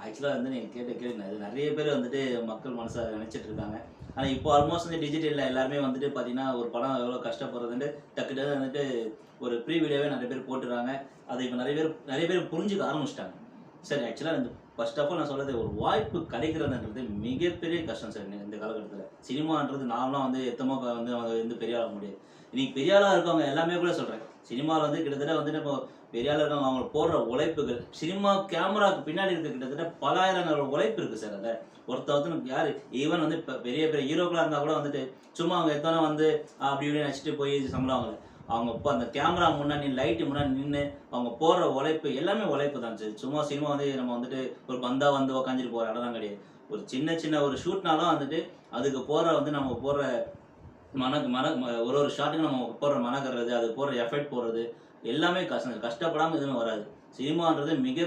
ஆக்சுவலா வந்து நீங்க கேட்ட கேள்வி அது நெறைய பேர் வந்துட்டு மக்கள் மனசுல நெனச்சிட்டு இருக்காங்க. ஆனா இப்போ ஆல்மோஸ்ட் வந்து டிஜிட்டல்ல எல்லாருமே வந்துட்டு பார்த்தீங்கன்னா, ஒரு படம் எவ்வளோ கஷ்டப்படுறதுன்ட்டு டக்கு டக்குன்னு வந்துட்டு ஒரு ப்ரீ வீடியோவே நெறைய பேர் போட்டுர்றாங்க. அது இப்ப நெறைய பேர் புரிஞ்சுக்க ஆரம்பிச்சுட்டாங்க. சரி ஆக்சுவலா இந்த ஃபர்ஸ்ட் ஆஃப் ஆல் நான் சொல்றது ஒரு வாய்ப்பு கிடைக்கிறதுன்றது மிகப்பெரிய கஷ்டம் சார் இந்த காலகட்டத்தில. சினிமான்றது நான்லாம் வந்து வந்து பெரிய ஆள முடியாது. இன்னைக்கு பெரிய ஆளா இருக்கவங்க எல்லாமே கூட சொல்றேன். சினிமால வந்து கிட்டத்தட்ட வந்துட்டு இப்போ பெரிய ஆளா இருக்கவங்க அவங்க போடுற உழைப்புகள், சினிமா கேமராக்கு பின்னாடி இருக்க கிட்டத்தட்ட பலாயிரங்களோட உழைப்பு இருக்கு சார் அதுல. ஒருத்தனுக்கு யாரு ஈவன் வந்து இப்ப பெரிய பெரிய ஹீரோக்களா இருந்தா கூட வந்துட்டு, சும்மா அவங்க எடுத்தோனே வந்து அப்படி இப்படின்னு நடிச்சுட்டு போய் சம்பளம் வாங்கல. அவங்க இப்ப அந்த கேமரா முன்னாடி லைட் முன்னாடி நின்னு, அவங்க போடுற உழைப்பு எல்லாமே உழைப்பு தான் சார். சும்மா சினிமா வந்து நம்ம வந்துட்டு ஒரு பந்தா வந்து உக்காந்துட்டு போற இடம்லாம் கிடையாது. ஒரு சின்ன சின்ன ஒரு ஷூட்னாலும் வந்துட்டு, அதுக்கு நம்ம போடுற மனக் மன ம ஒரு ஒரு ஷாட்டுக்கும் நம்ம போடுற மெனக்கட்றது, அது போடுற எஃபெக்ட் போடுறது, எல்லாமே கஷ்டப்படாம எதுவுமே வராது. சினிமான்றது மிக